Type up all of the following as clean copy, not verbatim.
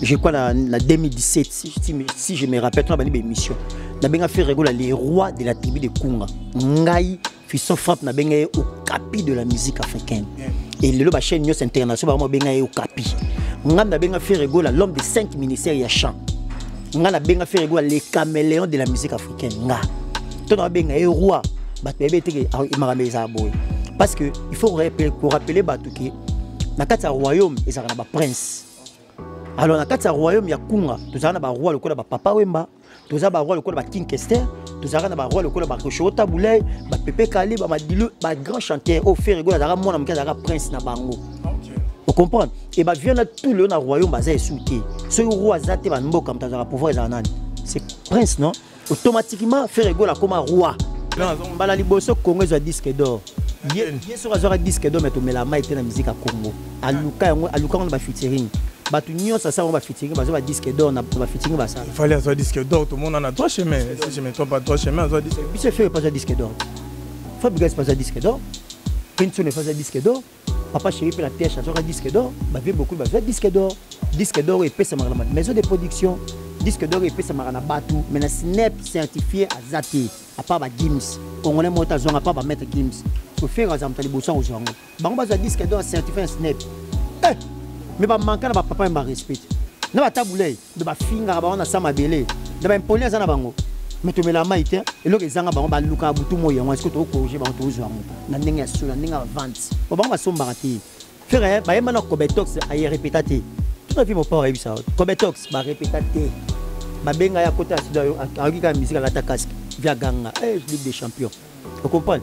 je crois la 2017 si je me rappelle on a une émission na benga fait rigoler les rois de la tribu de Kunga ngai Fisson frappe na benga au capi de la musique africaine et le ba chaîne news international ba benga au capi ngam na benga fait rigoler l'homme de 5 ministères ya chant ngam na benga fait rigoler les caméléons de la musique africaine nga to na benga roi ba bébé teke imarameza boy parce que il faut rappeler batuki na kati ya royaume ezaka na ba prince. Alors na kati ya royaume ya Kunga tozala na ba roi lokola ba Papa Wemba, tozala ba roi lokola ba King Kester, tozala na ba roi lokola ba Koshota Boulay, ba Pepe Kali, ba Madilu, ba grand chanteur au fer ego azaka mwana mke azaka prince na bango. OK. Vous comprenez? Et ba vient tout le na royaume baza esouté. Ce roi azate ba mboka mtazaka pouvoir za nani. C'est prince non? Automatiquement fer ego la comme roi. Bala liboso Congo za disque d'or. Yeso azora disque d'or mais to mela mai te na musique à Congo. Aluka on ba featuring. Batunion ça on va featuring ba disque d'or na ba featuring ba ça. Il fallait avoir disque d'or, tout le monde en a 3 chemins. Si je me trompe pas 3 chemins, avoir disque. Puis c'est fait pas un disque d'or. Fabrice pas un disque d'or. Pinto ne pas un disque d'or. Papa chéri pour la terre chanson un disque d'or. Ba vie beaucoup ba disque d'or. Disque d'or et pèse marana maison de production. Disque d'or et pèse marana batu. Mais na snap certifié à Zati. À part ba Gims. On est monté à zone à part ba mettre Gims. Faut faire azam tali bosan aux gens. Ba on ba disque d'or certifié snap. Mais ba manka na ba papa mba respect. Na ba tabulay, de ba finga ba on a sama belé. De ba imponer za na bango. Mais to mela maite, et lo ezanga bango ba luka butu moyo, est-ce que to corriger ba to zo ngo. Na ndenge so na ndenge vente. Ba bango ba somba rati. Frère, ba yema na Kobetox ay répétaté. Tout na vie mon père ça. Kobetox ba répétaté. Ba benga ya kota sida yo akika musique la ta casque via ganga. Ligue des champions. Vous comprenez?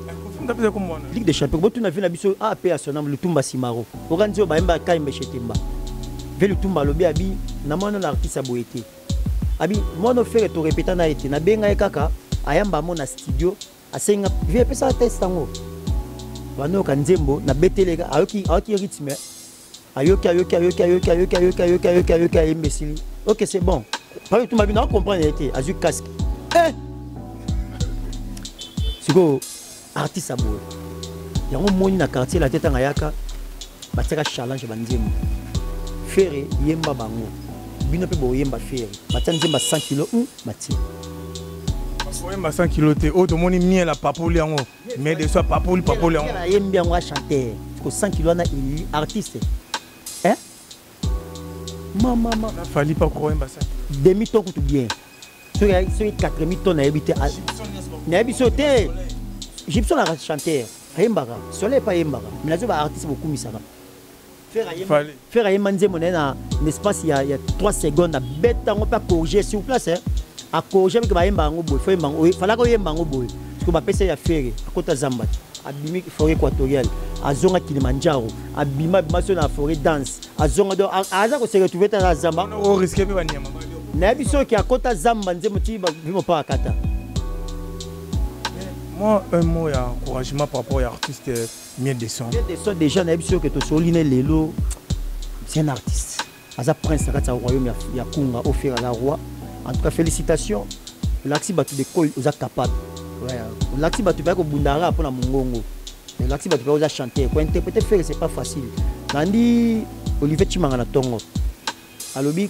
Ligue des champions. Bon, tu n'as vu la biso AP à son nom, le Tumba Simaro. Oranzo Baimba Kaimbe Chetemba. Ve le Tumba Lobi Abi, Namano l'artiste a boété. Abi, moi, no fait to répéter na été. Na benga kaka, ayamba mon studio, a senga, vie pesa test tango. Wano kanzembo, na betele, ayoki rythme. Ayoki, imbécile. Ok, c'est bon. Pas tout ma vie, non, comprendre été. Azu casque. C'est quoi? Artiste aboué. Il y a un monde dans le quartier, la tête en ayaka, bateka challenge banzemo. Ferré, yemba bango. Bino pe bo yemba ferré. Batanzemba 100 kg, mati. Yemba 100 kg te, oh to moni miel la papoli yango. Mais de soit papoli yango. Yemba yango chanteur. Parce que 100 kg na artiste. Hein? Maman. Il fallait pas qu'on yemba ça. Demi ton tout bien. Sur 4000 tonnes à habiter. Na habité. Gibson a chanté, Ayembara, Soleil pas Ayembara, mais là, artiste beaucoup misara. Faire Ayembanze mon un espace il y a 3 secondes, à bête, on peut corriger sur place, à corriger avec Ayembango boy, il fallait que Ayembango boy, parce que ma PC a fait, à côté Zambat, à Bimi forêt équatoriale, à Zonga Kilimanjaro, à Bima Mason à forêt danse, à Zonga d'or, à Azako se retrouver dans la Zamba. On risque de venir. N'abiso qui à côté Zamba, Nzemoti, vivons pas à Kata. Moi, un mot d'encouragement par rapport à l'artiste Miel des Sons. Miel des Sons, déjà, on a vu que tu soulignes Lelo, c'est un artiste. Asa prince, c'est un royaume, il y a Kunga, offert à la roi. En tout cas, félicitations. L'axi batu de Koi, vous êtes capable. L'axi batu de Bundara pour la Mongongo. L'axi batu de chanter. Pour interpréter, c'est pas facile. Nandi, Olivier Chimangana Tongo. Alobi,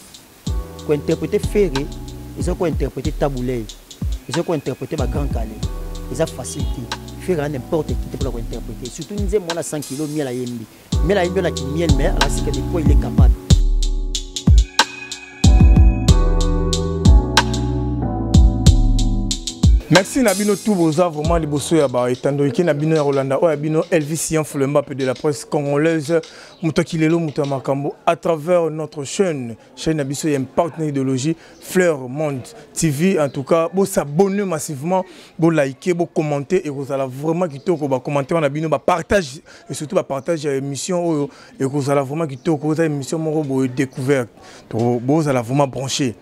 pour interpréter Ferré, ils ont interprété Taboulay. Ils ont interprété Grand Calais. C'est facilité. Faire n'importe qui pour l'interpréter. Surtout nous disons moi 100 kg miel à yembi. Mais la yembi on a qui miel mais alors c'est que des quoi il est capable. Merci Nabino Touboza, vraiment les bosseux à bas. Étant donné que Nabino Rolanda, Nabino Elvis Sian Flemba de la presse congolaise, Moutakilelo Moutamakambo, à travers notre chaîne Nabiso, il y a un partenaire idéologie, Fleur Monde TV. En tout cas, vous s'abonnez massivement, vous likez, vous commentez et vous allez vraiment quitter au commenter. On a bien partage et surtout partage l'émission et vous allez vraiment quitter au émission mon découverte. Vous allez vraiment brancher.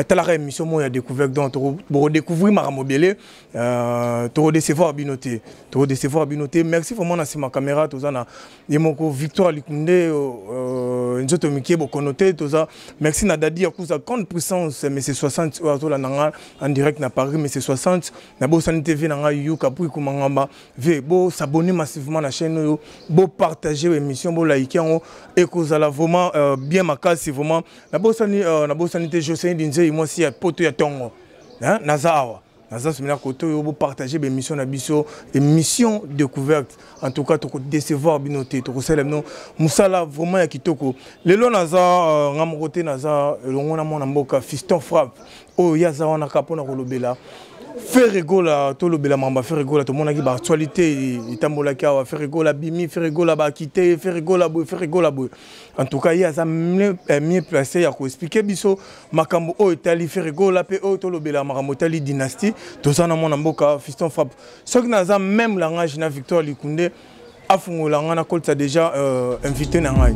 Tu as émission moi découvert donc pour redécouvrir ma mobile tu redécevoir binoté merci vraiment na ma caméra tout ça na Victoire Likunde nzoto mikie bokonote toza merci na dadi akuza grande puissance mais c'est 60 oto la nanga en direct na Paris mais c'est 60 na bo sanité TV nanga yuka pour kumangamba ve bo s'abonner massivement na chaîne yo bo partager l'émission bo liker et cause la vraiment bien makasi vraiment na bo sanité José Dinze moi si ya poto ya tongo hein nazawa naza semina koto yo bo partager l'émission na biso émission découverte en tout cas to décevoir binoté to célèbre non musala vraiment ya kitoko lelo naza ngamokote naza longona mona mboka fiston frappe o yaza wana kapona kolobela faire rigola to lobela mamba faire rigola to mona ki ba actualité itambola ka faire rigola bimi faire rigola ba quitter faire rigola bo en tout cas yaza mieux placé ya ko expliquer biso makambo o etali faire rigola pe o to lobela makambo tali dynastie to sana mona mboka fiston frappe ce que naza même langage na Victor Likunde afungola ngana kolta déjà invité na ngai.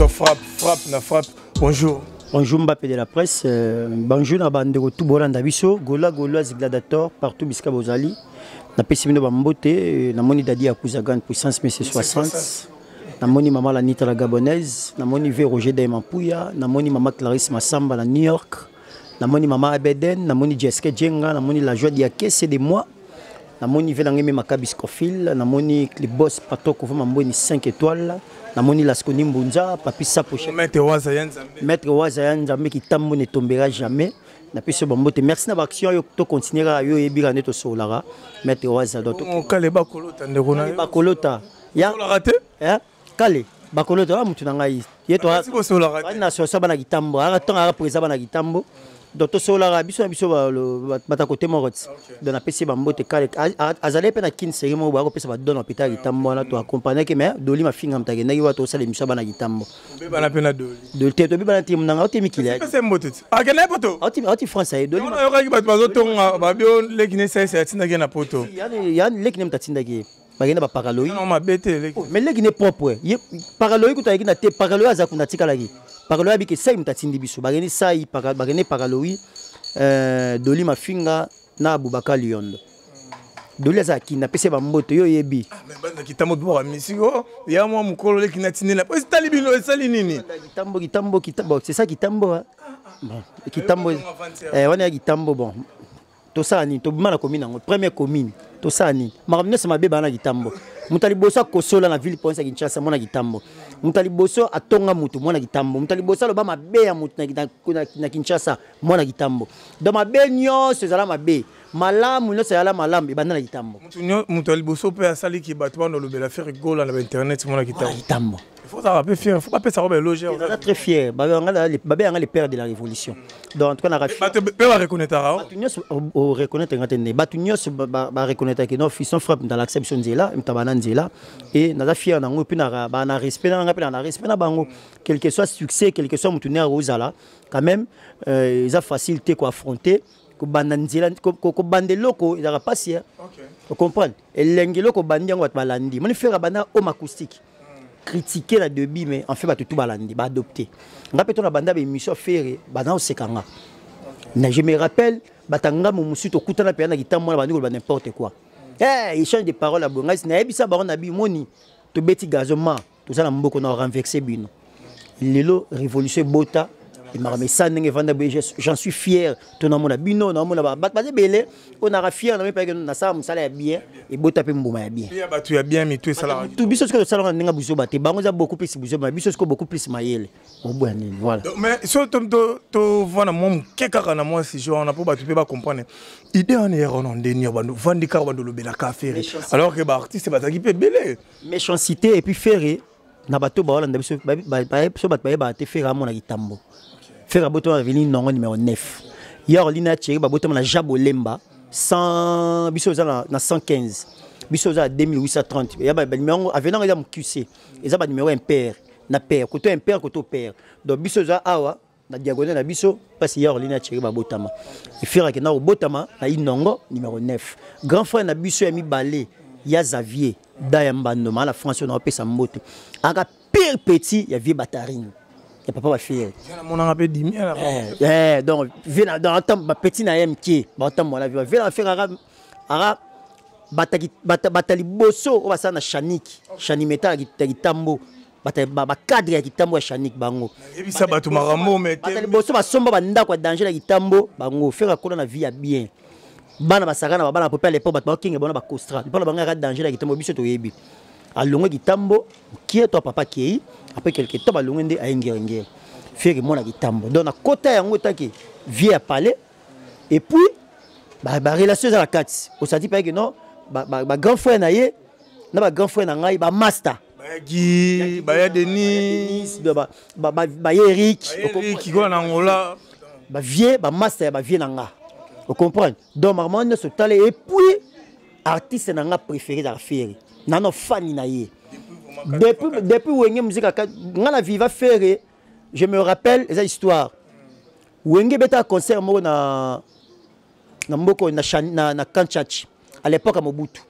Frappe. Bonjour. Bonjour Mbappé de la presse. Bonjour na bandeko tout bolanda biso. Gola Gladator partout biska bozali. Na pesimino bambote na moni dadi akuza grande puissance mais c'est 60. Na moni maman la Nita la gabonaise, na moni V Roger Daimapouya, na moni maman Clarisse Massamba la New York. Na moni maman Abeden, na moni Jessica Djenga, na moni la joie d'Yake c'est de moi. Na moni Velangeme Maccabi Scofield, na moni Clip Boss Patoko Vamamboni 5 étoiles. Namoni Laskoni Mbunza, Papi Sapoche. Maître Wazayan Nzambe qui tambo ne tombera jamais. Napiso bambote. Merci na action yo to continuera yo ebira neto solara. Maître Wazayan. On kale bakolota ndekona. Bakolota. Ya. On raté? Hein? Kale. Bakolota wa mutu nanga ye to. Si bo solara. Na so sa bana gitambo. Ara ton ara presa bana gitambo. Doto solara biso bata côté morot. Dans la PC bambote kale azale pe na kin série mo ba ko pesa ba don hôpital gitambo na to accompagner ke mais doli ma finga mtake na yiwa to sala émission bana gitambo. Be bana pe na doli. Doli te to bi bana tim nanga otemi kile. C'est mbote. A gena poto. Oti français doli. On a yoka ki bat bazo tonga ba bio lekine sai tinda gena poto. Yani lekine mtatinda ki. Bagenda ba paraloï. Non ma bête lekine. Mais lekine propre. Paraloï ko to yakina te paraloï azakuna tikala ki. Paraloï abike sai mtatindi biso. Bageni sai bagene paraloï doli ma finga na Abubakar Lyondo. Doli azaki na pese bamboto yo yebi. Ah mais banda kitambo bo ba misiko ya mo mukolo le kinatine na. Est tali bino esali nini? Kitambo c'est ça kitambo. Bon, kitambo wana kitambo bon. To sani to bimana commune ngo première commune. To sani makamne sama beba na kitambo. Mutali boso kosola na ville province ya Kinshasa mona kitambo. Mutali boso atonga mutu mona kitambo. Mutali boso lo ba mabe ya mutu na Kinshasa mona kitambo. Do mabe nyonso ezala mabe. Malamu nyonso ezala malamu ebanda na kitambo. Mutali boso pe asali ki bato bana lobela faire gola na internet mona kitambo. Il faut ça peu fier, faut pas ça robe loger. On est très fier. Babé anga les pères de la révolution. Donc en tout cas na ba reconnaître ra. O reconnaître ngate ba tunyos ba reconnaître que nos fils sont frappés dans l'acception nzela, mtabana nzela et na fier na ngo pina ba na respect na respect na bango. Quel que soit succès, quel que soit mutune à Rosala, quand même ils a facilité quoi affronter ko bandanzela ko bandeloko il a pas si. OK. Vous comprenez? Et l'engelo ko bandiango balandi. Mon frère bana homme acoustique. Critiquer la débit mais en fait ba tout balandi ba adopter ngapeto na banda ba émission faire bana osekanga na je me rappelle batanga mo musuto kutana pe na gitambo na bandi ko ba n'importe quoi il change de parole à bonga na ebisa ba na bi moni to beti gazoma tout ça na mboko na renverser bino lelo révolution bota j'en suis fier. On a bino, on a belé, on a fier, on a pas na ça, ça là bien et bota pe mboma bien. Tu as bien mis tout ça là. Tout biso que ça là nga buso baté, bango za beaucoup plus buso, mais biso que beaucoup plus mayele. Voilà. Mais sur to vana mom keka na moi si je on a pas tu peux pas comprendre. Idée en est on denir bandu vandi car bandu lo bela café. Alors que ba artiste ba qui peut belé. Méchanceté et puis ferré na bato ba Hollande biso ba te faire à mon kitambo. Faire aboto avenue non numéro 9. Hier lina tcheri baboto na Jabolemba 100 biso na 115. Biso za 2830. Ya ba numéro avenue ya QC. Eza ba numéro impair na pair, côté impair côté pair. Donc biso za awa na diagonale na biso parce hier lina tcheri babotama. Et faire que na botama na inongo numéro 9. Grand frère na biso ya mi balé ya Xavier Dayambando la France on a pesa mbote. Aka pire petit ya vie batarine. Et papa va faire. Mon a rappelé 10 000. Donc, dans ma petit na MK, bah attends moi la vie. Va faire batali boso o basana Chanik Chanimeta Gitambo ba cadre ya Gitambo ya Chanik bango ebisa bato makambo mais batali boso basomba banda kwa danger ya Gitambo bango faire kola na vie ya bien bana basakana bana popé à l'époque bato bakinga bona ba costra bana banga danger ya Gitambo biso to yebi alongo Gitambo qui toi papa qui après quelque temps balongo ndé ayengenge faire mona Gitambo donc na kota yango taki vie à palais et puis ba relation za la carte au sadi pas que non ba grand frère na ye na ba grand frère na ngai ba master ba ya Denis ba Eric qui go na ngola ba vieux ba master ba vieux na nga vous comprenez donc maman ne se tale et puis artiste na nga préféré dans faire nano fan na ye depuis wenge musique nga la viva faire je me rappelle les histoires wenge beta concert mo na mboko na Kanchach à l'époque à Mobutu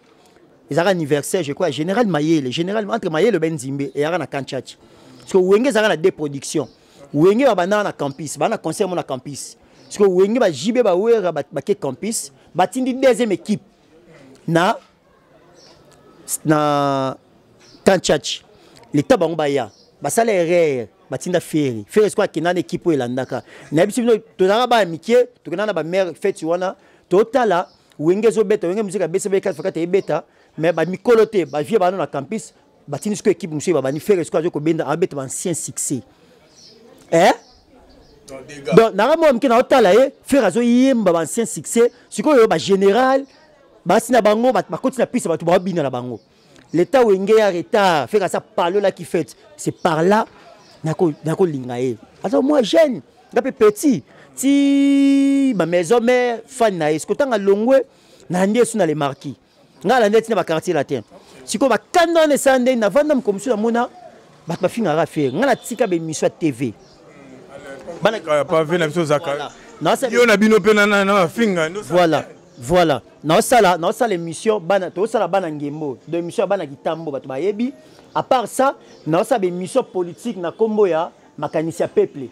ils avaient anniversaire je crois général Mayele général entre Mayele Benzimbe et ara na Kanchach parce que wenge zara na deux productions wenge ba bana na campus ba na concert mo na campus parce que wenge ba jibe ba wera ba ke campus ba tindi deuxième équipe na Kanchach l'état bango ba ya ba sala erreur batinda ferry quoi qui na équipe elandaka na biso to na ba mikie to na ba mère fête wana totala wenge zo beta wenge musique BCB 4 fakata e beta mais ba mikolote ba vie ba na campus batini sko équipe monsieur ba ni ferry quoi ko benda abeta ba ancien succès donc na mo mkina otala faire zo yemba ba ancien succès siko yo ba général ba sina bango ba kotina piste ba to ba bina na bango l'état wenge ya retard faire ça parler là qui fait c'est par là nako lingae alors moi jeune ngape petit ti ma maison mère fan na est-ce que tanga longwe na ndie na les marquis ngala net na ba quartier latin siko ba kanone sande na vanda mkomsu na mona ba finga ra faire ngala tika be mission TV bana pas vu na biso zaka yo na bino pena na finga voilà na sala émission bana to sala bana ngembo de émission bana Gitambo bato bayebi à part ça na sa émission politique na kombo ya makanisi ya peuple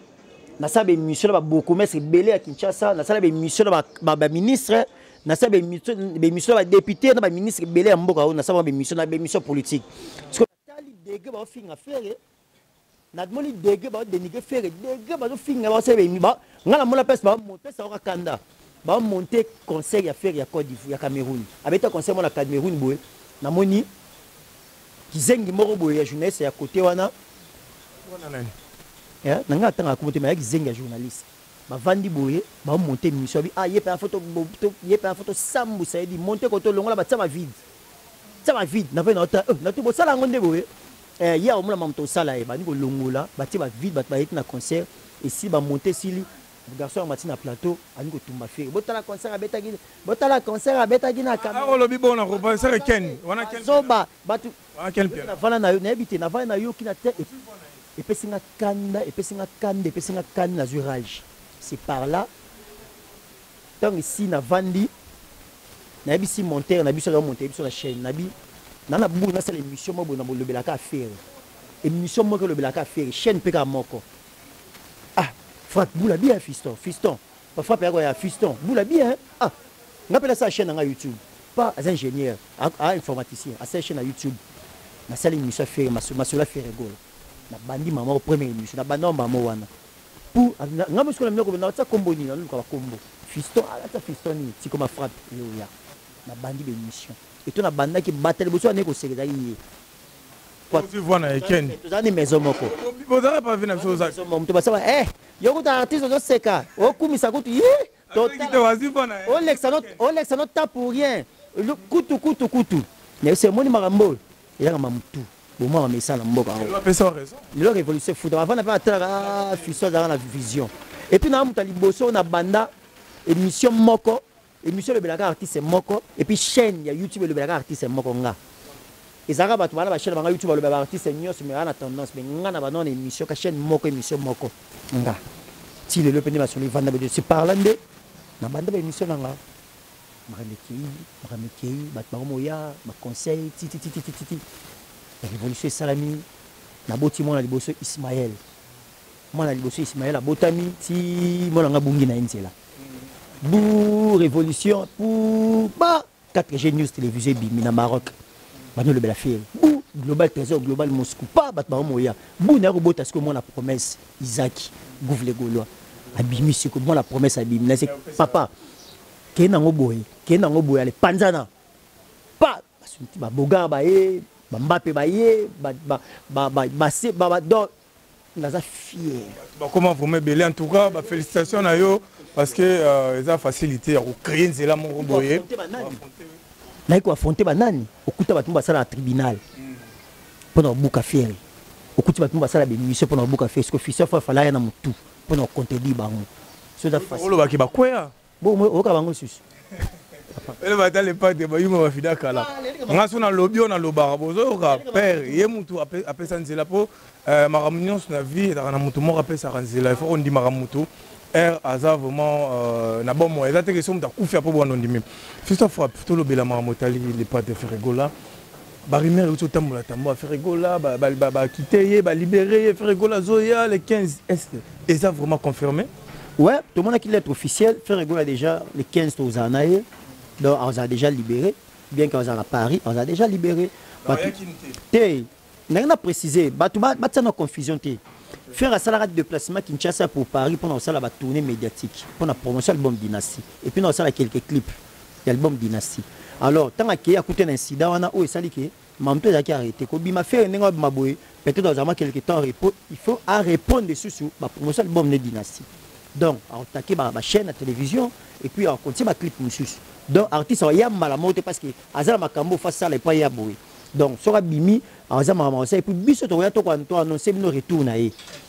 na sa émission ba beaucoup mais belé à Kinshasa na sa émission ba ministre na sa émission ba député na ba ministre belé ya mboka na sa émission politique parce que tali dege ba finga faire na demoli dege ba dénigrer faire dege ba finga ba sa ba ngala mola pesa ba monter sa kanda ba monter conseil à faire ya Côte d'Ivoire ya Cameroun avec un conseil mon na Cameroun boy na moni kizengi moko boye ya journaliste ya côté wana nani nanga tanga ko motema ya kizengi ya journaliste ba vandi boye ba monter émission bi ye pa photo sambu ça dit monter koto longola ba tsama vide na ve na to bo sala ngonde boye ya o mona mamto sala ba ni ko longola ba ti ba vide ba yeti na concert et si ba monter sili garçon matina plateau ani ko tumba fe botala concert abeta gi na kamera lo bi bona ko ba sere ken wana ken zoba batu ken pia na vala na yo na habité na vala na yo ki na te et pesinga kanda na zurage c'est par là donc ici na vandi na bisi monter na biso monter biso la chaîne na bi na bu na sala émission mo bona bolobela ka faire émission mo ko lobela ka faire chaîne pe ka moko frappe boula bien fiston pas frappe ya fiston boula bien ngapela sa chaîne na YouTube pas as ingénieur informaticien à sa chaîne na YouTube na sala émission faire masula faire rigolo na bandi mama au premier émission na banda mama wana pour ngamo skola mnoko na ta kombo ni na luka ba kombo fiston ta fiston ni si comme frappe yo ya na bandi be émission et to na banda ki battle boso ne ko sekeza yi tu vois na ken tozani maison moko bozala pas vina biso za mtu basaba yoko ta artiste zo seka okumisa kutu Olex not ta pour rien kutu mais c'est moni marambo ya mamutu bon mesa na mboka le révolution foot avant na pas atara fiso dans la vision et puis na muta liboso na banda émission moko émission le belaka artiste moko et puis chaîne ya YouTube le belaka artiste moko nga ezaka bato bana ba chaîne banga YouTube le belaka artiste nyos mais ana tendance mais nga na bana émission ka chaîne moko émission moko nga ti le pende ba sur les vanda de se parlande na banda ba émission nga makameki bato bango moya ba conseil ti la révolution salami na boti mona liboso Ismaël abotami ti mona nga bungi na nzela bu révolution pour ba 4G News télévisé bimi na Maroc. Bano le bela faire. Bou global trésor global Moscou pas batma moya. Bou na robota ce que moi la promesse Isaac Gouv les Gaulois. Abimi ce que moi la promesse abimi là c'est papa. Kena ngoboy ale panzana. Pas sunti ba boga ba e ba Mbappé ba ye ba do naza fier. Comment vous me belé en tout cas félicitations à yo parce que ils ont facilité à créer une zéla mon boye. Là il faut affronter banani okuta batumba sala na tribunal. Pendant buka fier. Okuta batumba sala be mission pendant buka fier parce que officier faut fallait na mutu pendant contredire bango. So da facile. Olo ba ki ba kwea. Bon oka bango sus. Elle va dans les pas de bayuma va fida kala. Nga sona lobby on a lobara bozo ka père ye mutu appelle ça nzela po maramunion na vie na mutu mo rappelle ça nzela il faut on dit maramutu aza vraiment na bon moi ezate question mutu akufia po bono ndimi. Fista frappe tout le bela maramotali les pas de Ferregola. Barimer tout tambola tambo Ferregola ba quitter ba libérer Ferregola Zoya les 15 est ça vraiment confirmé? Ouais, tout le monde a qu'il est officiel. Ferregola déjà les 15 aux années. Donc on a déjà libéré, bien qu'on soit à Paris, on a déjà libéré. On a précisé, il y a une confusion. Faire un salaire de déplacement Kinshasa pour Paris pendant la tournée médiatique, pour la promotion de l'album Dynastie. Et puis on a quelques clips de l'album Dynastie. Alors, tant qu'il y a un incident, on a arrêté. Il m'a fait un peu peut-être dans quelques temps, il faut répondre dessus sur la promotion de l'album Dynastie. Donc, on a attaqué ma chaîne à télévision et puis on continue ma clip monsieur. Donc, l'artiste a mal à monter parce que Azala Makambo face ça les pas y aboué. Donc, sera bimi Azala Makambo et puis biso to ya to quand annoncer nos retour na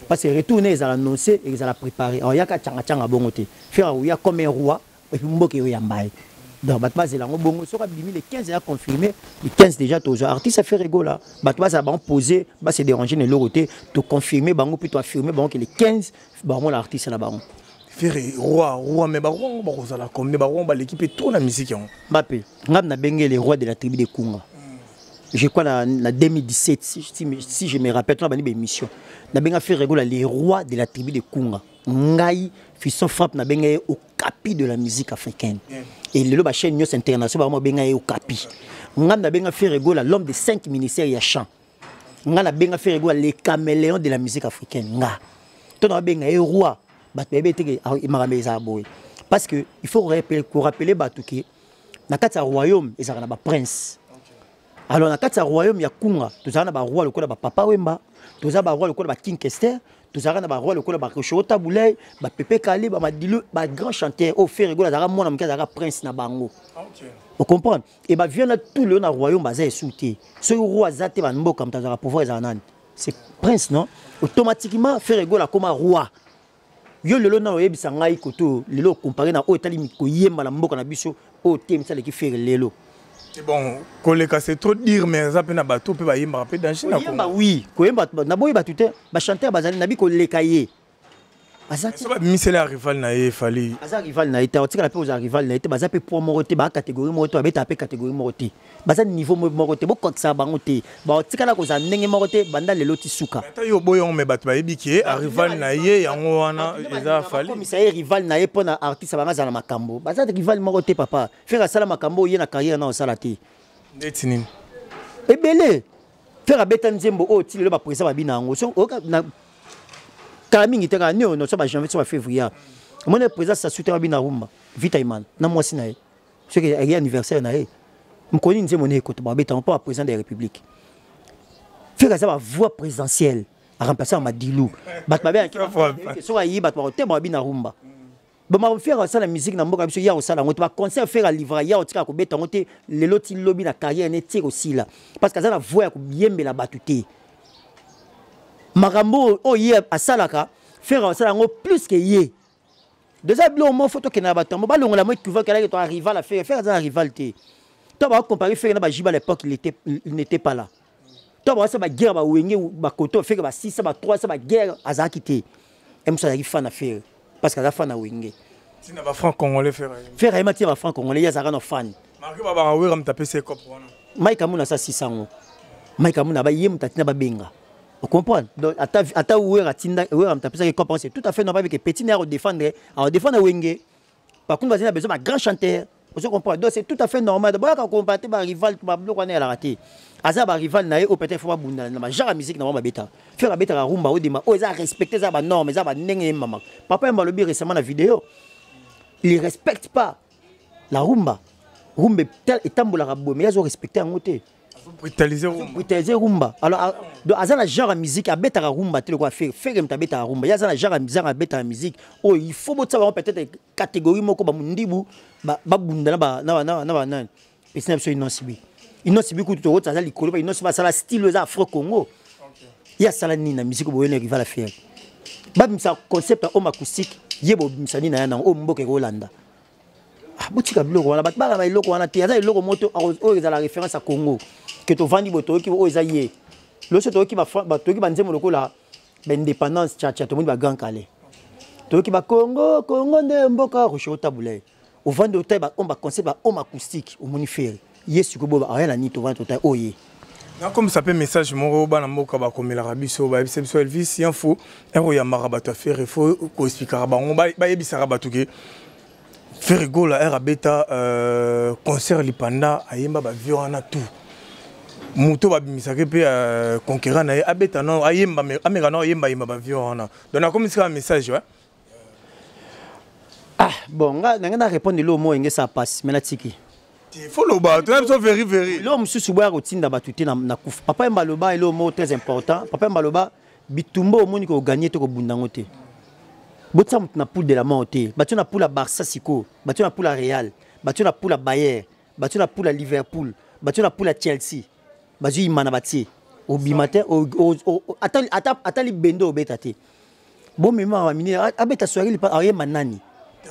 parce que retourner ils ont annoncé et ils ont préparé. Alors, il y a ka changa bongote. Faire il y a comme un roi et puis mboke yo yambaye. Donc, batba c'est là bongo sera bimi les 15 a confirmé, les 15 déjà tous artiste a fait rigola. Batba ça va poser, bah c'est déranger les côté, te confirmer bango puis to affirmer bango que les 15 bon l'artiste là bango. Faire roi mais baron bazala comme baron ba l'équipe est trop la musique hein. Mbappé ngam na bengue les rois de la tribu de Kunga. Je crois la 2017 si je me rappelle on a bani émission. Na benga faire rigola les rois de la tribu de Kunga. Ngai Fisson frappe na benga au capi de la musique africaine. Et le ba chaîne News International ba benga au capi. Ngam na benga faire rigola l'homme de 5 ministères ya chant. Ngam na benga faire rigola les caméléons de la musique africaine. Nga. Ton na benga roi parce que il faut rappeler Batouké na kati ya royaume ezaka na ba prince. Alors na kati ya royaume ya Kunga tozana ba roi lokola ba Papa Wemba, tozana ba roi lokola ba King Kester, tozana ba roi lokola ba Rochota Boulay, ba Pepe Kale, ba Madilu, ba grand chanteur au Ferregola zaka mona mka zaka prince na bango. OK. Vous comprenez? Et ba vient tout le na royaume baza esouté. Ce roi zate ba mboka mtazaka pouvoir ezana. C'est prince non? Automatiquement Ferregola comme roi. Yo lelo na oyebisa ngai koto lelo comparé na o etali miko yemba na mboka na biso o temisa le ki faire lelo. C'est bon, koleka c'est trop dire mais ça pe na bato pe ba yemba pe dans Chine. Yemba oui, ko yemba na boyi batute ba chanteur bazali na bi ko lekaye. Azaki ba misela rival na ye fali. Azaki rival na ita otika la pe oza rival na ita baza pe pour morote ba catégorie morote ba beta pe catégorie morote. Baza niveau morote bo kotsa bango te. Ba otika la ko za ndenge morote banda lelo ti suka. Ta yo boyon me bato ba yebiki rival na ye yango wana eza fali. Comme ça rival na ye pona artiste banga za na makambo. Baza rival morote papa. Faire sala makambo ye na carrière na osala te. Ndetini. Ebele. Faire beta nzembo o ti lelo ba président ba binango. So na Kamingi te ka no so ba janvier so ba février. Mon président ça soutien bina rumba. Vita Iman na mwasi na ye. Ce que est anniversaire na ye. Mkoni nze moné ko to ba beta pas président de la République. Faire ça ba voix présidentielle à remplacer Madilou. Bat ba bien so ayi bat ba te ba bina rumba. Ba ma faire ça la musique na mboka biso ya osala ngoto ba concert faire à livrer ya otika ko beta ngote le loti lobby na carrière ne tire aussi là parce que ça la voix ko yembela batuté. Marambo o yé a salaka faire ça ngo plus que yé. Déjà blo mo photo que na batambo ba longola mo equivoque là que ton rival a faire ça rivalité. Toi va comparer faire na ba jiba à l'époque il n'était pas là. Toi va ça ba guerre ba wenge ba koto faire ba 6 ça ba 3 ça ba guerre azakité. Aime ça y fan à faire parce que la fan a wenge. Tu n'as pas franc congolais faire. Faire ay mati ba franc congolais ya zaka no fan. Marqué ba ba wera mtaper ses cop wana. Mike Amuna ça 600. Mike Amuna ba yem tatina ba benga. Vous comprenez? Donc, à où est Ratinda, où est c'est tout à fait normal que petit n'est à défendre Wenge. Par contre, il a besoin d'un grand chanteur, Vous comprenez? Donc c'est tout à fait normal. D'abord, quand on compare un rival, on est à la raté. Asa ba rival na au peut-être faut pas bunda na genre musique na ba beta. Faire la beta la rumba au dema. Oh, ils ont respecté ça ba normes, ça ba ndenge maman. Papa m'a lobby récemment la vidéo. Il respecte pas la rumba. Rumba tel et tambola rabo, mais ils ont respecté en côté. Brutaliser rumba. Brutaliser rumba. Alors donc asa la genre musique a beta la rumba tel quoi faire ta beta la rumba. Asa la genre musique a beta la musique. Oh, il faut savoir peut-être catégorie moko ba mundibu ba bunda na. Et c'est absolument sibi. Il n'a pas beaucoup de choses, il n'a pas le style afro-congo. Il y a ça la musique qui va la faire. Il y a un concept acoustique, il y a un Hollande. Ah, il y a la référence à Congo. Que tu vends des motos qui vont aux aïeux. Le seul qui va faire l'indépendance, tout le monde va grand calé. Tout qui va Congo, ne mboka, rocher taboulé. Au vent de terre, on va concept acoustique au monifère. Yes, tu peux rien à ni tout total oye. Comme ça peut message mon bana mboka ba comme la rabiso ba exception Elvis il faut ero ya marabato faire il faut ko expliquer ba on ba yebisa rabatu ke faire rigolo era beta concert lipanda ayemba ba viona tout muto ba bimisake pe conquérant na abeta non ayemba mais ameka non ayemba yemba ba viona donc comme ça message ouais. Ah bon nga répondre le mot ngé ça passe mais la tiki. Il faut le battre, tu es very. L'homme sous souboire routine d'abatuté na kouf. Papa Mbaloba est le mot très important. Papa Mbaloba bitumbo au monde ko gagner to ko bundangote. Botsa mutna poule de la monté. Batu na poule à Barça Siko, batu na poule à Real, batu na poule à Bayern, batu na poule à Liverpool, batu na poule à Chelsea. Batu imana bati. Au bimatin au atali bendo obetate. Bon mémoire va miner abeta soirée li pa rien manani.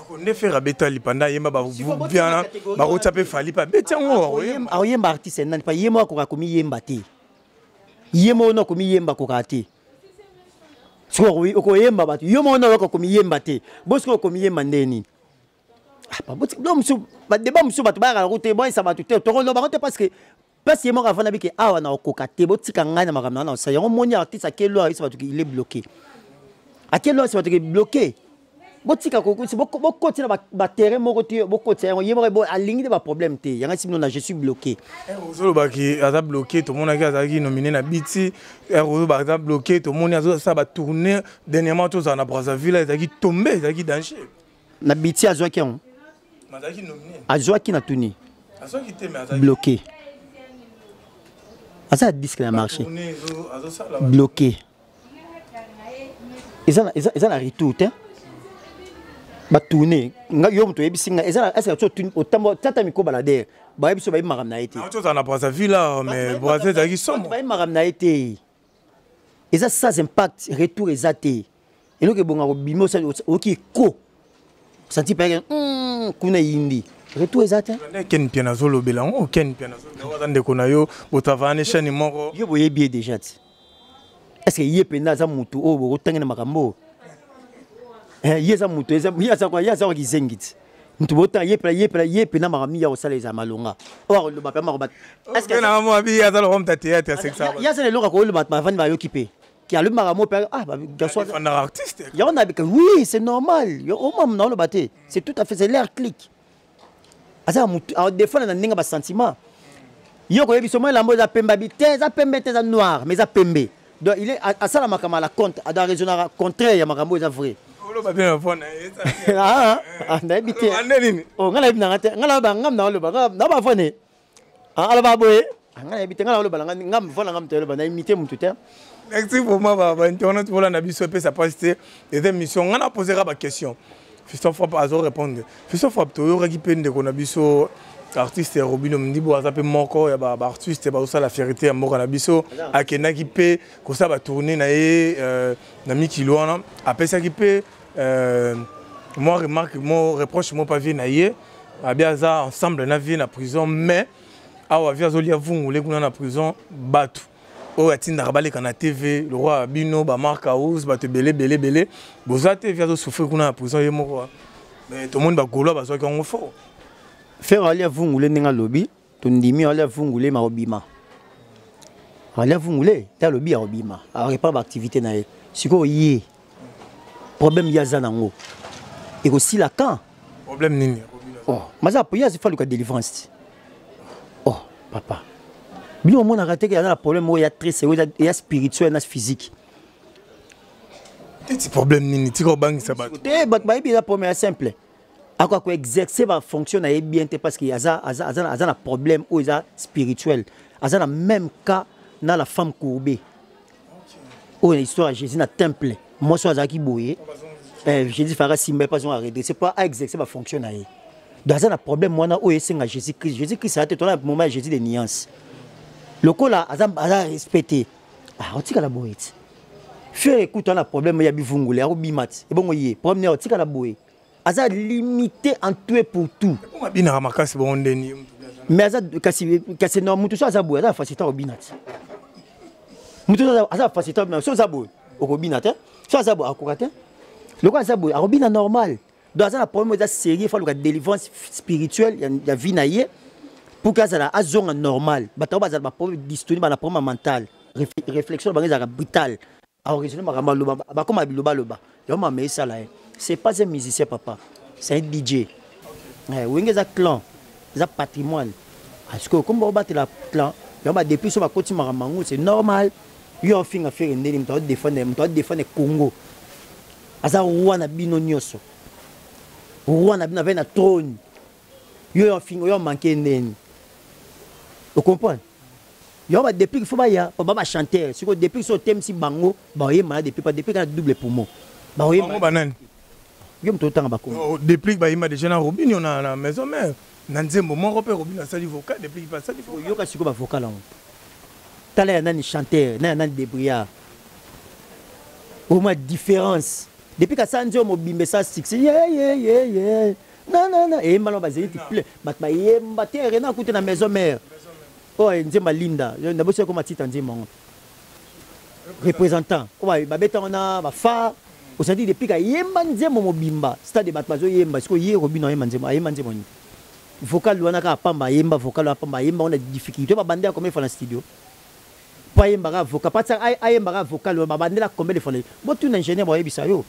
On est fait rabeta lipanda yemba ba bien ba rotape fali pa betango yemba artiste nani pa yemba ko komi yemba te yemba no komi yemba ko kate so ko yemba ba yemba no ko komi yemba te bosko komi yemba ndeni ah pa boti do musu ba deba musu ba ba route boy ça ba tout to lo ba parce que yemba ka fana biki awa na ko kate boti kanga na makamna na ça yango moni artiste a quel heure ça ba il est bloqué à quelle heure ça va être bloqué. Botika koko si boko tina ba terrain moko ti boko terrain yemo bo aligné ba problème te yanga si je suis bloqué ozolo ba ki aza bloqué to mona ki azaki nominé na biti ozolo ba aza bloqué to mona azo ça ba tourner dernièrement to za na Brazzaville azaki tombé azaki danger na biti azwaki on azaki nominé azwaki na tuni azwaki te mais azaki bloqué asa disque na marché bloqué ils ont la retour hein ba tourner nga yo mto yebisinga ezala esa to tuni otambo tata miko balader ba yebiso ba imagam na été to za na Brazzaville mais Brazzaville zaki somo ba imagam na été eza ça impact retour ezate elo ke bonga ko bimo sa oki ko senti pa kuna yindi retour ezate ken piana zolo belango ken piana zolo wazande kona yo botavane chaîne moko yo boye bien déjà est-ce que yependa za mutu o bo tangena makambo yeza mutu yeza kwa kizengiti mutu bota yepe na marami ya osala eza malonga or le bapa marobat est-ce que na mo abi ya za le homme théâtre c'est ça ya za le loka ko le bapa van ba yokipe qui a le maramo per garçon un artiste ya on a oui c'est normal yo au moment le baté c'est tout à fait c'est l'air clic asa mutu a défendre na ninga ba sentiment yo ko yebiso mo la mbo za pemba bité za pembe te za noir mais za pembe donc il est à ça la makama la compte à da raison contraire ya makambo za vrai ah ndabite oh ngala ibina ngate ngala ba ngam na lo ba na ba fone ah ala ba boye ngala ibite ngala lo ba ngam vola ngam telo ba na imiter mutu te merci pour moi ba internet pour la nabiso pe ça passe des émissions ngana posera ba question Fiston Frappe azo répondre Fiston Frappe to yo récupérer de konabiso artiste Robino Mdibo azape moko ya ba artiste ba osala fierté ya moko na biso akenaki pe ko ça ba tourner na na mikilo wana apesa ki pe moi remarque mon reproche mon pas vie na ye abia za ensemble na vie na prison mais awa via zolia vungule kuna na prison batu o atinda rabale kana TV le roi Bino ba Mark House ba te belé bozate via zo souffrir kuna na prison ye moko mais tout le monde ba golo ba zo ki on fort faire aller vungule ninga lobby tondimi aller vungule ma obima aller vungule ta lobby a obima a repart activité na ye siko ye problème yaza nango et aussi la quand problème nini Oh, mais ça, il y a une délivrance. Oh, papa. Bien au monde a raté qu'il y a un problème où il y a très sérieux, il y a spirituel, il y a physique. Quel problème nini? Tu comprends ça bat? Il y a problème simple. À quoi exercer va fonctionner bien parce qu'il y a un problème où il y a spirituel. Il y a le même cas dans la femme courbée. Où l'histoire de Jésus dans le temple. Moi, je suis qui bouillé. Jésus fera si mais pas arrêter. C'est pas à exercer va fonctionner. Donc il y a un problème moi où il y a Jésus-Christ. Jésus-Christ a été dans le moment Jésus des nuances. Le coup là, il a respecté. Ah, on tient la bouée. Faire écoute on a problème il y a bivungule, il y a bimat. Et bon il y problème on tient la bouée. Aza limité en tout et pour tout. Mais aza kasi non mutu so aza boy aza faciliter au binat. Mutu aza faciliter mais so aza boy au binat hein. So aza boy akokaté. Le quoi aza boy au binat normal. Donc aza na problème aza sérieux faut le délivrance spirituelle ya vie na yé pour que aza azonga normal. Bato baza ba problème distourné ba problème mental. Réflexion ba aza brutal. A origine ba loba ba comme biloba loba. Yo ma mais ça là. C'est pas un musicien, papa. C'est un DJ. Oui, il y a un clan. Il y a un patrimoine. Parce que comme on bat le clan, depuis que c'est normal. Il y a un film à faire une défendre le Congo. Il y a un roi qui a un roi qui a un trône. Il y a un film qui a manqué. Vous comprenez? Depuis qu'il faut pas chanter. Depuis que ce thème si bango, depuis qu'il y a double poumon. Depuis que il déjà dans Robin, on a la maison mère. Nanzembo, mon repère Robin a sali vocal depuis qu'il passe ça. Il y a aussi un vocal. T'as l'air d'un chanteur, d'un débrouillard. Au moins différence. Depuis que ça nous bimbe ça six, yeah. Non. Et malon basé tu plais. Batma yemba terre na côté na maison mère. Oh, nzemba linda. Na bosse comme titre nzemba. Représentant. Ouais, babeta on a ba fa. Aujourd'hui depuis que yemba nzembo mobimba stade batmazo yemba siko ye robino yemba nzembo ni vocal wana ka pamba yemba vocal wa pamba yemba on a difficulté ba bandela combien fois dans studio pa yemba ka vocal pas ça yemba ka vocal ba bandela combien de fois bon tout ingénieur ba yebisa yo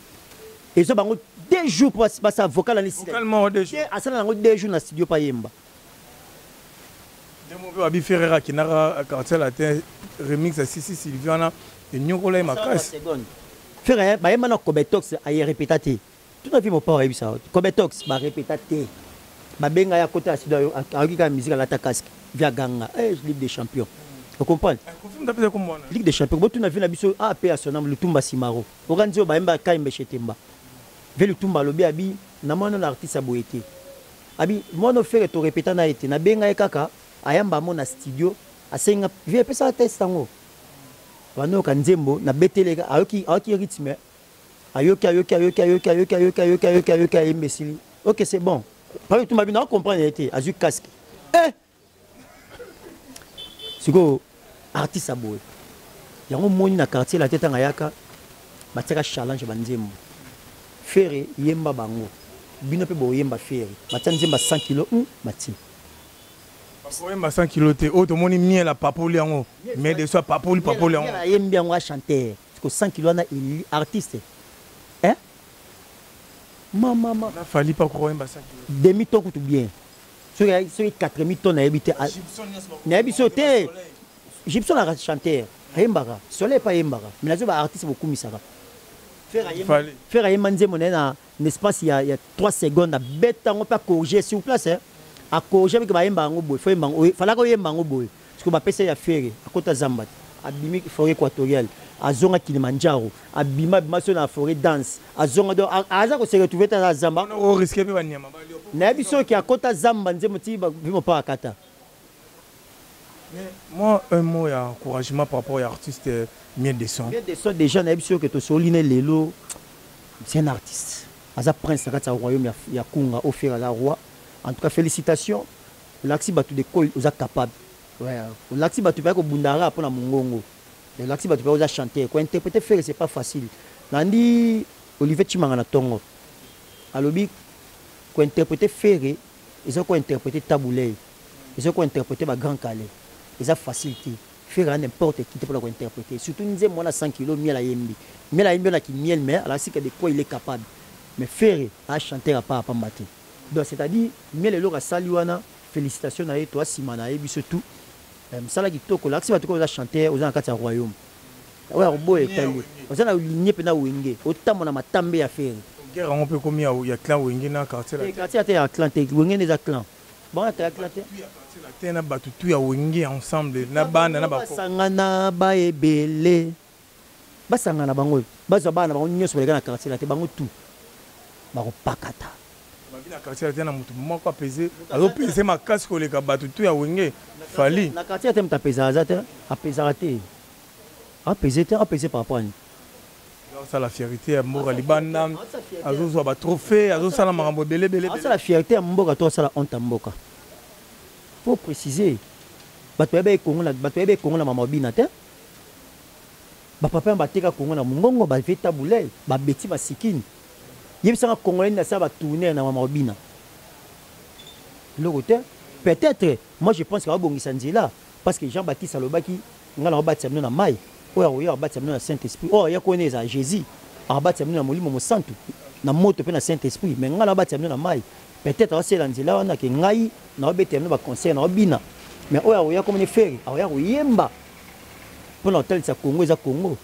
et so bango 2 jours pour passer vocal en studio vocalement 2 jours asala nango 2 jours dans studio pa yemba demo be abi Ferreira qui na quartier latin remix à Sissi Sylviana et Nyokola Makas faire bah maintenant Kobetox a répété tout à fait mon père a ça Kobetox va répéter bah benga ya côté asido avec la musique à la casque via ganga Ligue des champions vous comprenez Ligue des champions tout na vu na biso AP à son nom le Tumba Simaro oranzo ba emba kaimbe chetemba ve le Tumba lobi abi na mona l'artiste aboyete abi mono faire to répéter na été na benga ya kaka ayamba mona studio asenga vie pesa test tango Wano kanzembo na betelega ayoki rythme ayoki imbécile. OK, c'est bon. Pas tout m'a bien comprendre été azu casque. Siko artiste aboy. Yango moni na quartier la tête ngayaka bateka challenge banzembo. Ferre yemba bango. Bino pe bo yemba ferre. Batanzemba 100 kg bati. Oui, mais 100 kilos, tout le monde est la papoli en haut. Mais de soi, papoli en haut. Il y a bien un chanteur. Parce que 100 kilos, il est artiste. Hein? Maman. Il ne fallait pas courir 100 kilos. Demi-ton coûte bien. Sur 4000 tonnes, il y a habité. Il y a habité. Gibson a chanteur. Yembara. Soleil pas Yembara. Mais là, artiste beaucoup misara. Faire un manzé mon un espace il y a 3 secondes. Bête, on peut pas corriger sur place. A corriger avec Yemba en boy. Il fallait que Yemba en boy. Parce que ma PC a fait à côté Zambat. Abimi forêt équatoriale. À Zonga Kilimanjaro. Abima Bimaso na forêt dense. À Zonga do. À ça qu'on s'est retrouvé dans Zamba. On risquait pas de N'abiso qui à côté Zamba nzé moti vimo pas à Kata. Moi, un mot d'encouragement par rapport à l'artiste Miel des Sons. Miel des Sons, déjà, n'abiso que tu soulignes Lelo, c'est un artiste. Aza prince à royaume, il y a Kunga offert à la roi. En tout cas, félicitations. L'axi batu de Koi, vous êtes capable. L'axi batu pas que Bundara pour la Mongongo. L'axi batu pas vous chanter. Quoi interpréter faire, c'est pas facile. Nandi Olivier Chimangana Tongo. Alobi, quoi interpréter faire, ils ont quoi interpréter Taboulé. Ils ont quoi interpréter ma Grand Calais. Ils ont facilité. Faire n'importe qui pour interpréter. Surtout nous avons 100 kg miel à yembi. Miel à yembi on a qui miel mais alors c'est que de quoi il est capable. Mais faire à chanter à pas à pambater. Donc c'est-à-dire mais les lots à Saliwana félicitations à toi Simana et surtout ça là qui toko là si va toko chanter aux en quatre royaume ouais boy tali aux en ligne pena wenge autant mon matambe à faire guerre on peut combien il y a clan wenge na quartier là quartier à Atlantique wenge des clans bon à Atlantique la terre na batu tout ya wenge ensemble na bana na ba sangana ba ebele ba sangana bango ba za bana bango nyoso ba na quartier là te bango tout ba ko pakata na quartier là na mutu moko apaiser azo peser ma casse ko le ka batu tout ya wenge fali na quartier te mta pesa azate apesa raté apaiser par rapport à ça la fierté à Mboka Libanda azo ba trophée azo sala marambo belé ça la fierté à Mboka toi ça la honte à Mboka faut préciser batwebe Congo la mama bina te ba papa bateka Congo na mungongo ba veta boulay ba beti ba sikini yebisanga congolais na ça ba tourner na mama bina lokote peut-être moi je pense que va bongisa nzela parce que Jean-Baptiste Alobaki ngala ba tsamno na mai oya ba tsamno na Saint-Esprit ya connaît Jésus ba tsamno na molimo mo santu na moto pe na Saint-Esprit mais ngala ba tsamno na mai peut-être c'est l'anzela wana ke ngai na ba tsamno ba conseil na bina mais oya comme ne faire oya yemba pour l'hôtel ça Congo za Congo.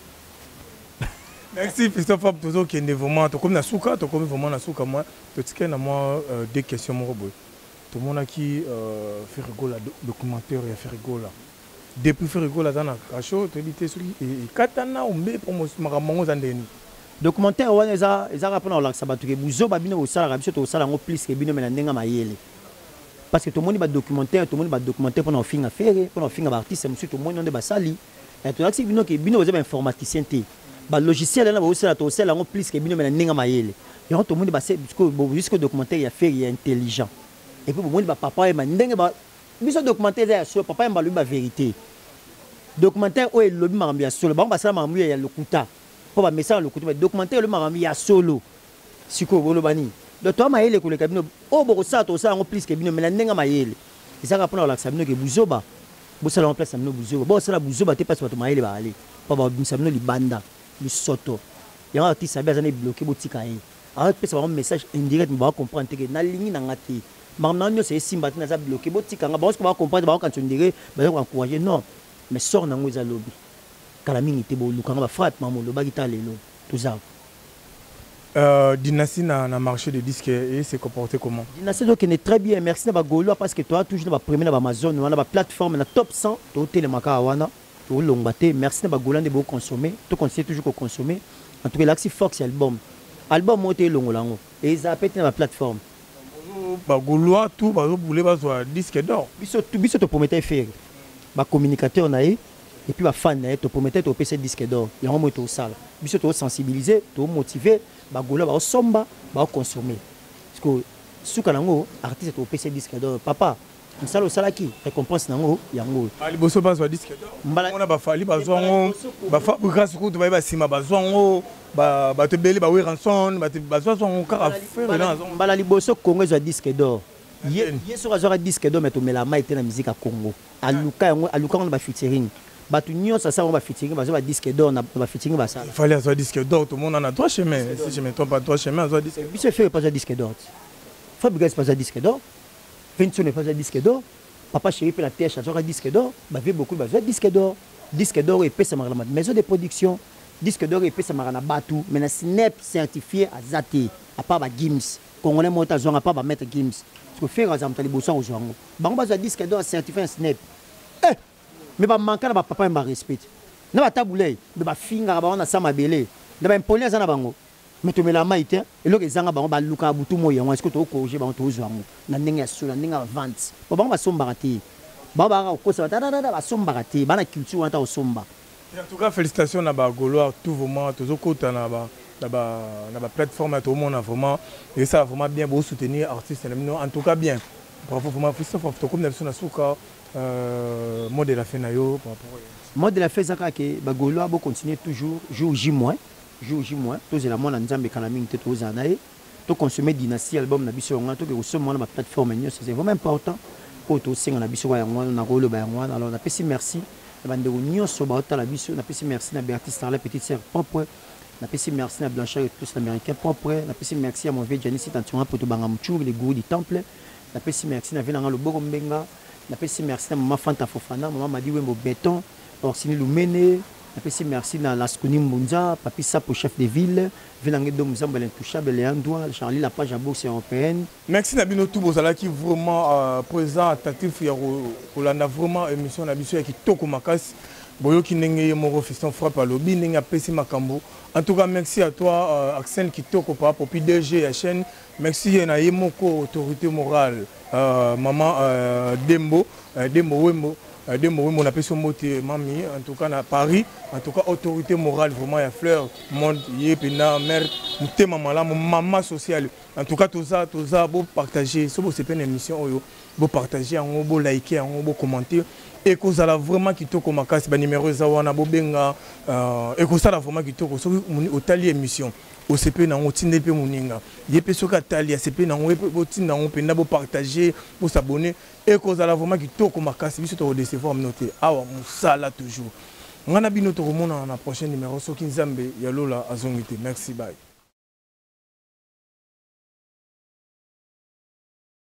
Merci Christophe Tozo qui est vraiment comme na souka to comme vraiment na souka moi to tike na moi deux questions mon robot tout le monde qui fait rigoler documentaire et fait rigoler depuis fait rigoler dans la cacho to dit sur et katana o mbe pour mamango zandeni documentaire wana eza rapport na laksa batuke buzo babino osala biso to osala ngo plus que bino mena ndenga mayele parce que tout le monde ba documentaire pour na finga faire pour na finga ba artiste monsieur tout le monde on de basali et tout l'axi bino ke bino oza ba informaticien te ba logiciel na ba osala to osala ngo plus que bino mena ndenga mayele et tout le monde ba c'est jusqu'au documentaire ya faire ya intelligent et puis bon ba papa et mandenge ba biso documentaire ya so papa mba lui ba vérité documentaire o elobi marambi ya solo ba sala marambi ya lokuta po ba message lokuta ba documentaire le marambi ya solo siko bolo bani donc toi mayele ko le kabino o bo sa to sa ngo plus que bino mena ndenga mayele isaka pona la sabino ke buzoba bo sala en place sabino buzoba bo sala buzoba te passe ba to mayele ba ale po ba sabino libanda bisoto ya artiste sabe azane bloqué botika e a pesa un message indirect ba comprendre que na ligne na ngati maman c'est simba na za bloqué botika nga ba ko ba comprendre ba quand on dirait ba ko encourager non mais sort na ngoza lobby kala mingi te bo lukanga ba frappe maman lo ba kita lelo tout ça Dynastie na marché de disques et s'est comporté comment? Dynastie donc est très bien, merci na ba Gaulois parce que toi toujours na premier na Amazon, na ba plateforme na top 100, to telemaka wana, to longbate, merci na ba Gaulois de beau consommer, to conseiller toujours ko consommer. En tout cas l'axi Fox album monté longolango et ça peut être na plateforme. Ba Gaulois tout ba boulé ba so disque d'or. Biso to promettait faire. Ba communicateur na et puis ba fan na to promettait to PC disque d'or. Il y a un moto sale. Biso to sensibiliser, to motiver. Bagola ba somba ba consommer parce que suka nango artiste to PC disque d'or papa msalo salaki récompense nango yango ali boso ba so disque d'or on a ba fali ba zongo ba fabrication ko to ba sima ba zongo ba te beli ba ranson ba so zongo kara faire là mbala liboso Congo zo disque d'or yeso zo disque d'or mais to mela mai te na musique à Congo aluka on ba featuring batu nyonso ça on va featuring ba disque d'or na ba featuring ba ça il fallait avoir disque d'or tout le monde en a trois chemins si je me trompe pas trois chemins avoir disque biso fait pas disque d'or Fabrice pas disque d'or Vincent n'est pas disque d'or papa chéri pe la tèche ça disque d'or ba fait beaucoup ba disque d'or et pesa marama maison de production disque d'or et pesa marana batu mais na snap certifié à zati à part ba Gims congolais mota zonga pas ba mettre Gims parce que faire exemple les bossons au zongo ba on ba disque d'or certifié snap mais ba manka na ba papa mba respect na ba tabulay mais ba finga ba on a sama belé na ba imponer za na bango mais to mela maite et lo ezanga bango ba luka butu moyo est-ce que to corriger bango to zwango na ndenge ya solo ndenge vente ba bango ba somba kati ba ba ko sa ba somba kati ba na culture wana ta somba en tout cas félicitations na ba Gaulois tout vraiment to zokota na ba plateforme tout le monde vraiment et ça vraiment bien beau soutenir artistes en tout cas bien bravo vraiment Christophe to comme na souka mot de la fin na yo par rapport mot de la fin zaka ke ba Gaulois bo continuer toujours jour J moins tous la monde nzambe kana mingi te to zanae to consommer dynastie album na biso nga to ke consommer na plateforme nyo c'est vraiment important pour to singa na biso ya ngwana na rolo ba ngwana alors na pesi merci na bande nyo so ba ta la biso na pesi merci na Bertie Starlet petite sœur propre Napesi merci à Blanchard et tous l'américain propre. Napesi merci à mon vieux Janice Tantuan pour tout bangamchou les goûts du temple. Napesi merci à Venanga le Borombenga. Napesi merci à maman Fanta Fofana, maman m'a dit oui mon béton, Orsini Lumene. Napesi merci à Laskuni Mbunza, papi Sapo chef de ville, Venanga Domzamba l'intouchable Léandouin, Charlie la page à bourse européenne. Merci Nabino tout bozala qui vraiment présent attentif ya Rolanda vraiment émission Nabiso qui toko makas. Boyo qui n'engage mon fiston frappe à l'obi n'engage pesi makambo. En tout cas merci à toi Axel qui toko par rapport au DG la chaîne. Merci à Yemoko autorité morale maman Dembo Wembo. On appelle son mot mamie, en tout cas à Paris, en tout cas autorité morale vraiment il y a fleur, monde, yépena, mère, maman sociale. En tout cas tout ça, beau partager, c'est pas une émission, beau partager, beau liker, beau commenter. Et que ça vraiment qui toque comme casse, numéro zawana bobenga, et que ça vraiment qui toque au tali émission. Au CP na otinde pe muninga yepé soka tali ya CP na otinda on pe na bo partager pour s'abonner et cause la vraiment qui toko makasi biso to décevoir noter awa musala toujours ngana bino to remona na prochain numéro soki nzambe ya lola azongité merci bye.